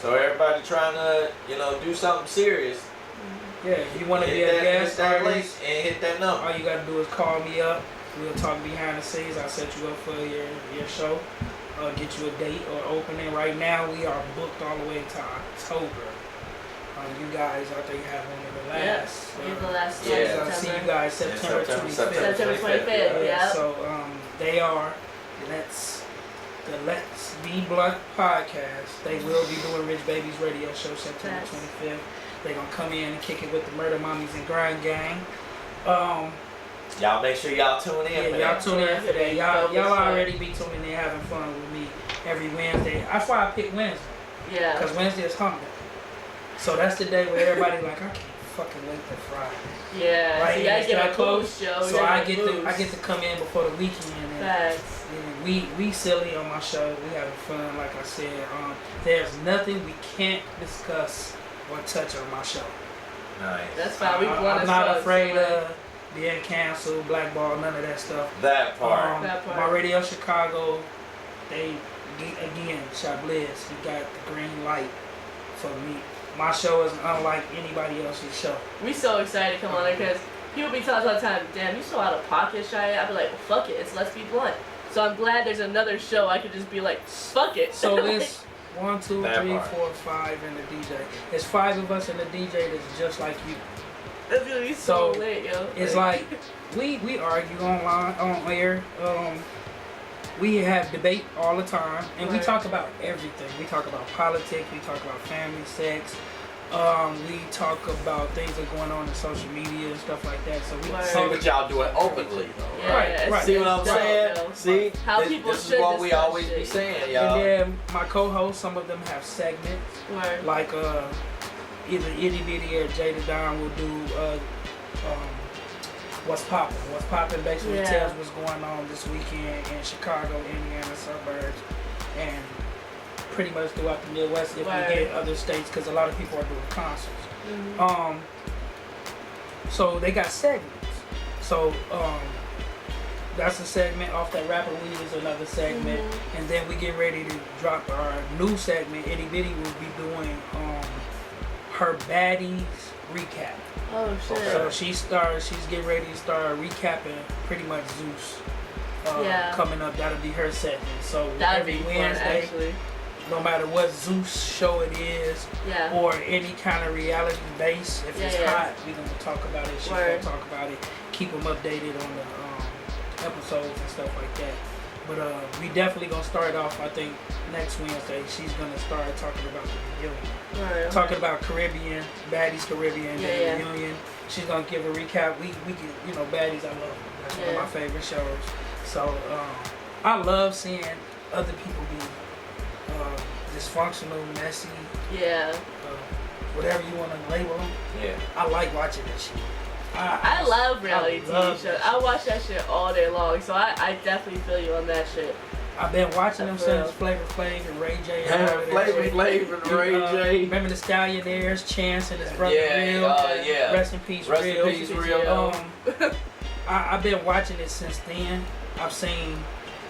So everybody trying to, do something serious. Yeah, if you want to be a guest artist and hit that number. all you gotta do is call me up. We'll talk behind the scenes. I'll set you up for your show. Get you a date or opening. Right now we are booked all the way to October. You guys, I think, have one of the last. The last yeah. I'll see you guys September 25th. September 25th. Yeah. So they are the Let's Be Blunt podcast. They will be doing Rich Babiez Radio Show September 25th. They're gonna come in and kick it with the Murder Mommies and Grind Gang. Y'all make sure y'all tune in. Yeah, y'all tune in for that. Y'all already be tuning in, having fun with me every Wednesday. That's why I pick Wednesday. Yeah. Because Wednesday is hump day. So that's the day where everybody like, I can't fucking wait for Friday. Yeah. Right? So you gotta get a close show. So I get to come in before the weekend. And we silly on my show. We having fun, like I said. There's nothing we can't discuss or touch on my show. Nice. That's fine. I'm not afraid of being canceled, blackballed, none of that stuff. That part. My Radio Chicago, they again, Chablis, he got the green light for me. My show is unlike anybody else's show. We so excited to come on there because people be telling us all the time, damn, you so out of pocket, Shy. I be like, well, fuck it, it's Let's Be Blunt. So I'm glad there's another show I could just be like, fuck it. So it's 1, 2, 3, 4, 5 and the DJ. It's 5 of us and the DJ that's just like you. That's gonna be so lit, yo. It's like we argue online on air. We have debate all the time, and we talk about everything. We talk about politics. We talk about family, sex. We talk about things that are going on in social media and stuff like that. So but y'all do it openly, though. Yeah, right. See what I'm saying? See, how people this is what we always be saying, y'all. And then my co-hosts, some of them have segments, like either Itty Bitty or Jada Don will do What's Poppin'. What's Poppin' basically tells what's going on this weekend in Chicago, Indiana suburbs, and pretty much throughout the Midwest if we get other states, because a lot of people are doing concerts. So they got segments. So that's a segment. Off that Rapper Weed is another segment. And then we get ready to drop our new segment. Itty Bitty will be doing her baddies recap. Oh shit. So she's getting ready to start recapping pretty much Zeus coming up. That'll be her segment. So every Wednesday, actually. No matter what Zeus show it is, or any kind of reality base, if it's hot, we're gonna talk about it. She's gonna talk about it. Keep them updated on the episodes and stuff like that. But we definitely gonna start off. I think next Wednesday she's gonna start talking about the reunion, talking about Caribbean Baddies Caribbean reunion. She's gonna give a recap. We get Baddies. I love them. That's one of my favorite shows. So I love seeing other people be dysfunctional, messy. Whatever you want to label them. I like watching that shit. I love reality TV shows. I watch that shit all day long, so I definitely feel you on that shit. I've been watching them since Flavor Flav and Ray J. Flavor Flav and Ray J. Remember the Stallionaires, Chance and his brother Real? Rest in peace, Real. Rest in peace, Real. I've been watching it since then. I've seen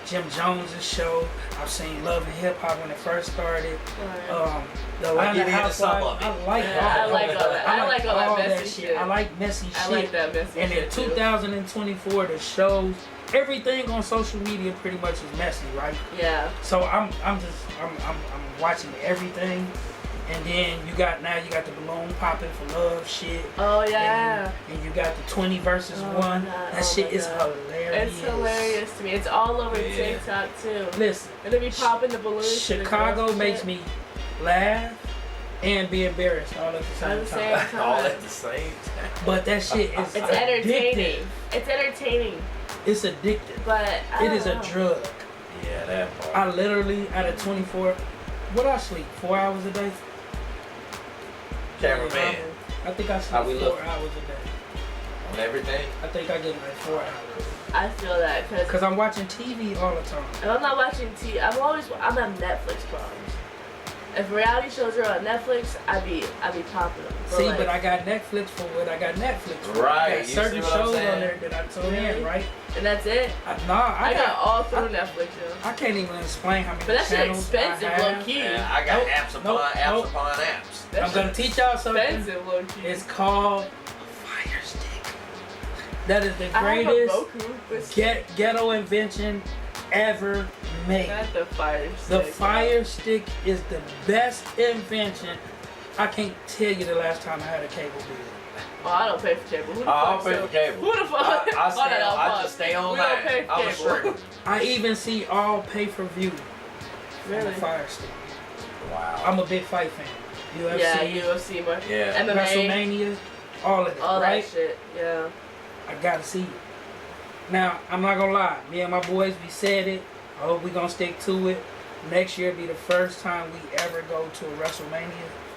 Jim Jones' show. I've seen Love and Hip Hop when it first started. The Atlanta Housewives. I like all that messy shit. I like messy shit. I like that messy shit. And in 2024, the shows, everything on social media pretty much is messy, right? Yeah. So I'm watching everything. And then you got the balloon popping for love shit. Oh yeah. And you got the 20 versus 1. That shit is hilarious. It's hilarious to me. It's all over TikTok too. Listen. And they be popping the balloons. Chicago makes me laugh and be embarrassed all at the same time. All at the same time. But that shit is entertaining. Addictive. It's entertaining. It's addictive. But it is a drug. Yeah, that part. I literally, out of 24, what I sleep? 4 hours a day? Cameraman. I think I sleep 4 hours a day. On everything? I think I get like 4 hours. I feel that because I'm watching TV all the time. If I'm not watching TV, I'm on Netflix problems. If reality shows are on Netflix, I'd be popping them. See, but I got Netflix for what I got Netflix for. Right, I you got certain see what I'm shows saying? on there that I tune in, right? And that's it. I got all through Netflix, yo. I can't even explain how many But that shit channels expensive, I have. low key. Yeah, I got Nope, apps upon nope, apps nope. upon apps. That I'm gonna teach y'all something. expensive, low key. It's called Fire Stick. That is the I have a greatest Roku, but ghetto invention ever made. not the Fire Stick. The Fire Stick is the best invention. I can't tell you the last time I had a cable bill. Oh, I don't pay for cable. Who the I don't fuck pay for cable. Who the fuck? I just stay We online. don't pay for I'm cable. straight. I even see all pay-per-view on Really? the Fire Stick. Wow. I'm a big fight fan. UFC, Yeah, UFC, more. Yeah. MMA, WrestleMania, all of it, all right? that shit. Yeah. I gotta see it. Now, I'm not gonna lie. Me and my boys, we said it. I hope we gonna stick to it. Next year be the first time we ever go to a WrestleMania.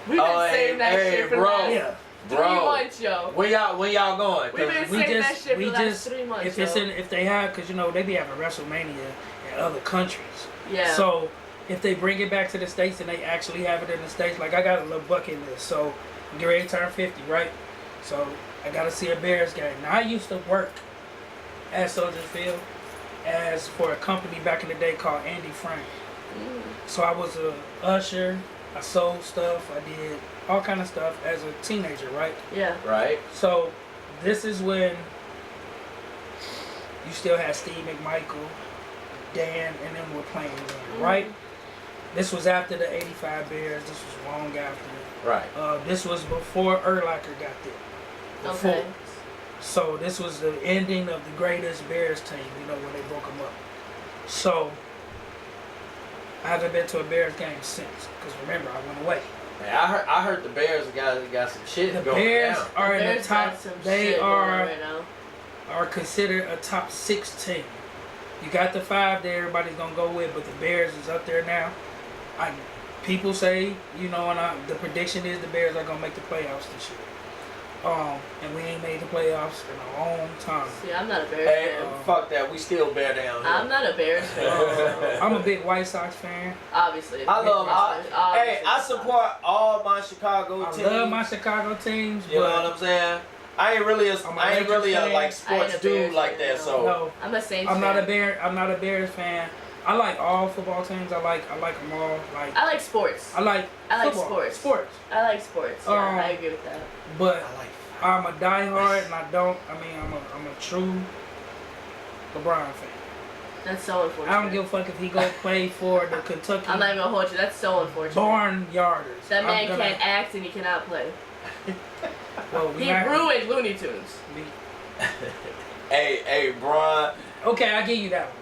We've been saying that shit for the last Yeah. 3 Bro. months, yo. When y'all going? We've been saying that shit for the last 3 months, if it's yo. if they have, cause you know they be having WrestleMania in other countries. Yeah. So if they bring it back to the States and they actually have it in the States, like I got a little bucket list. So I'm getting ready to turn 50, right? So I gotta see a Bears game. Now I used to work at Soldier Field as for a company back in the day called Andy Frank. So I was a usher. I sold stuff. I did all kind of stuff as a teenager, right? Yeah. Right. So this is when you still had Steve McMichael, Dan, and them were playing then, right? This was after the '85 Bears. This was long after. Right. This was before Urlacher got there. Before. Okay. So this was the ending of the greatest Bears team, you know, when they broke them up. So I haven't been to a Bears game since, because remember, I went away. Man, I heard the Bears got some shit The going Bears down. are in the Bears got top. some They shit going on are right now. are considered a top 6 team. You got the 5 that everybody's gonna go with, but the Bears is up there now. People say, you know, and the prediction is the Bears are gonna make the playoffs this year. And we ain't made the playoffs in a long time. See, I'm not a Bears Hey, fan. fuck that. We still bear down here. I'm not a Bears fan. I'm a big White Sox fan. Obviously. I love. Hey, Obviously. I support all my Chicago I teams. love my Chicago teams, You know but what I'm saying? I ain't really a I'm a like Lakers sports fan. dude like that. So no, I'm a Saints I'm fan. not a Bears fan. I like all football teams. I like them all. Like I like sports. I like football. sports. Sports. I like sports. Yeah, I agree with that. But I like. I'm a diehard, and I'm a true LeBron fan. That's so unfortunate. I don't give a fuck if he go play for the Kentucky I'm not even gonna hold you. That's so unfortunate. Barnyarders. That man I'm gonna- can't act and he cannot play. Well, we He not- ruined Looney Tunes. Hey, Bron. Okay, I give you that one.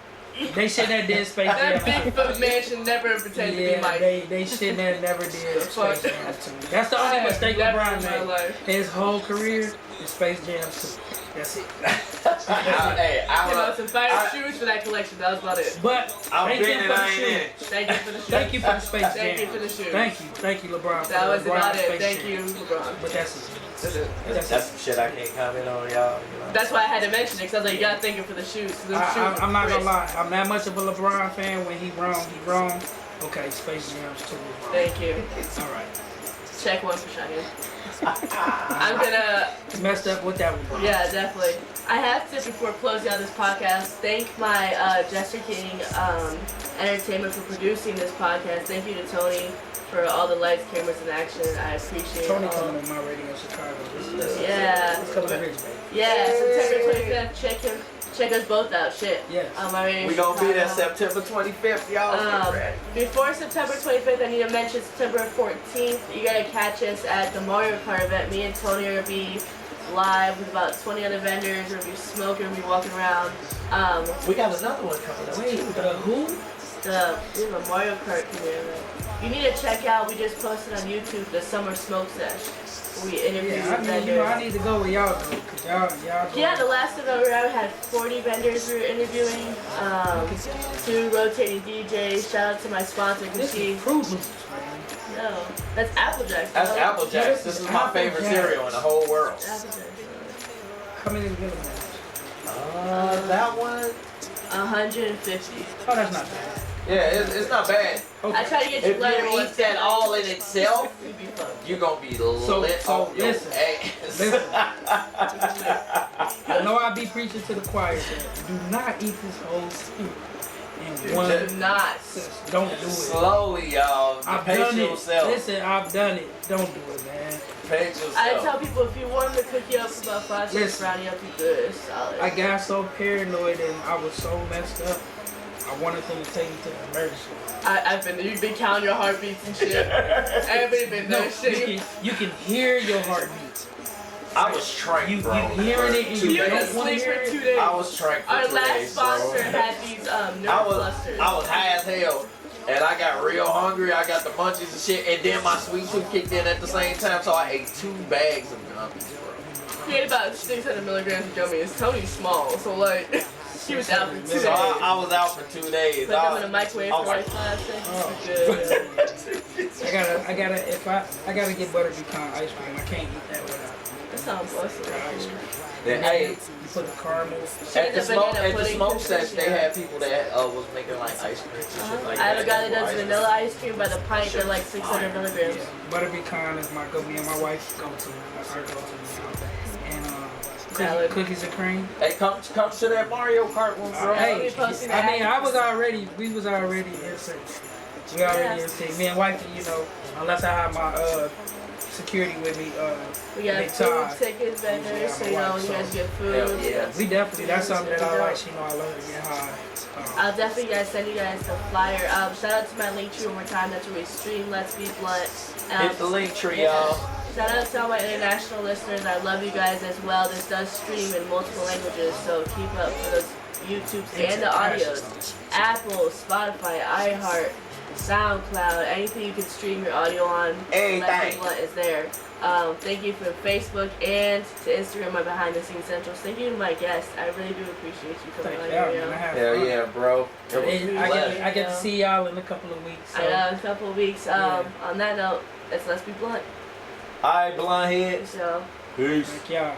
They shouldn't have did Space That Jam. Bigfoot man should never pretend to be Yeah, Mike. they shouldn't have never did fuck? Space Jam 2. That's the only I have mistake never LeBron in my made. life. His whole career is Space Jam 2. That's it. Hey, You know, some fire shoes for that collection. That was about it. But I'm thank you big for and the I ain't in. shoes. Thank you for the shoes. Thank you for the Space Jam. Thank you for the shoes. Thank you, LeBron. That for was the about LeBron it. Space Thank Jam. you, LeBron. But that's it. That's some shit I can't comment on, y'all. You know. That's why I had to mention it, because I was like, you gotta thank him for the shoes. 'Cause them shoes I'm not gonna crisp. lie. I'm that much of a LeBron fan. When he wrong. Okay, Space Jam's 2 was wrong. Thank you. All right. Check one for Cheyenne. I'm gonna, Messed up with that one. yeah, definitely. I have to, before closing out this podcast, thank my Jester King Entertainment for producing this podcast. Thank you to Tony for all the lights, cameras, and action. I appreciate Tony all. coming on my radio in Chicago. Yeah. It's coming to Rich Babiez. Yeah, September 25th. Check us both out. Shit. Yes. My radio We gonna be there Chicago. September 25th, y'all. Get ready. Before September 25th, I need to mention September 14th. You gotta catch us at the Mario Kart event. Me and Tony are gonna be live with about 20 other vendors. We're gonna be smoking, we're gonna be walking around. We got another one coming up. Wait, the who? We have a Mario Kart premiere event. You need to check out. We just posted on YouTube the Summer Smoke Sesh. We interviewed Yeah, vendors. I need to go with y'all though, cause y'all. Yeah, the last event we were at, we had 40 vendors we were interviewing, 2 rotating DJs. Shout out to my sponsor, This Gucci. is Fruit Loops, man. No, that's Applejack. That's bro. Apple Jacks. This is my favorite cereal in the whole world. Applejack. How many is good? That one. 150. Oh, that's not bad. Yeah, it's not bad. I try to get you If letter you eat that all in itself, It'd be fun. you're gonna be lit So off your listen. ass. Listen. I know I be preaching to the choir that do not eat this whole stew in one. Do not. Don't do it. Slowly, y'all. I've Pace done it. yourself. Listen, I've done it. Don't do it, man. Pace yourself. I tell people if you want them to cook you up for about 5 minutes, Listen. round you up, you good. It's solid. I got so paranoid and I was so messed up. I wanted them to take me to the emergency room. I've been there. You've been counting your heartbeats and shit. Everybody been there. Shit. You can hear your heartbeat. I was trained, bro. You hearing it and for you You two can don't days. want to sleep hear for it. 2 days. I was trained for Our 2 last days, bro. sponsor had these nerve clusters. I was high as hell, and I got real hungry. I got the munchies and shit, and then my sweet tooth kicked in at the same time, so I ate 2 bags of gummies, bro. He ate about 600 milligrams of gummies. Tony's small, so like, he was out for 2 days. So I was out for 2 days. Put them in the microwave for like 5 seconds. Oh. Good. I gotta get butter pecan ice cream. I can't eat that without That sounds awesome. ice cream. Then, hey, You put the caramel. at the smoke pudding section, they yeah. had people that was making like ice cream and shit like I have a that. guy that does Ice cream. vanilla ice cream by the pint. They're like 600 milligrams. Yeah, butter pecan is my go. Me and my wife go to. That's our go to. And Salad. cookies and cream. Hey, come to that Mario Kart one, bro. Hey, we posting I mean, that. we was already in sync. We already in sync. Me and wifey, you know, unless I have my security with me, We got big food time. tickets, vendors, so you know, you guys get food. Hell yeah. We definitely, that's something that I like. You know, I love to get high. I'll definitely send you guys the flyer. Shout out to my link tree one more time. That's where we stream Let's Be Blunt. Hit the link tree, y'all. Shout out to all my international listeners. I love you guys as well. This does stream in multiple languages, so keep up for those YouTubes and the audios. Apple, Spotify, iHeart, SoundCloud, anything you can stream your audio on. Let's Be Anything. Blunt is there. Thank you for Facebook and to Instagram, my behind the scenes centrals. Thank you to my guests. I really do appreciate you coming on Thank here. you, man. I have Hell fun. yeah, bro. It was And blessed. I get to see y'all in a couple of weeks. So. I know, in a couple of weeks. Yeah. On that note, let's Be Blunt. All right, blonde heads. So. Peace. Thank y'all.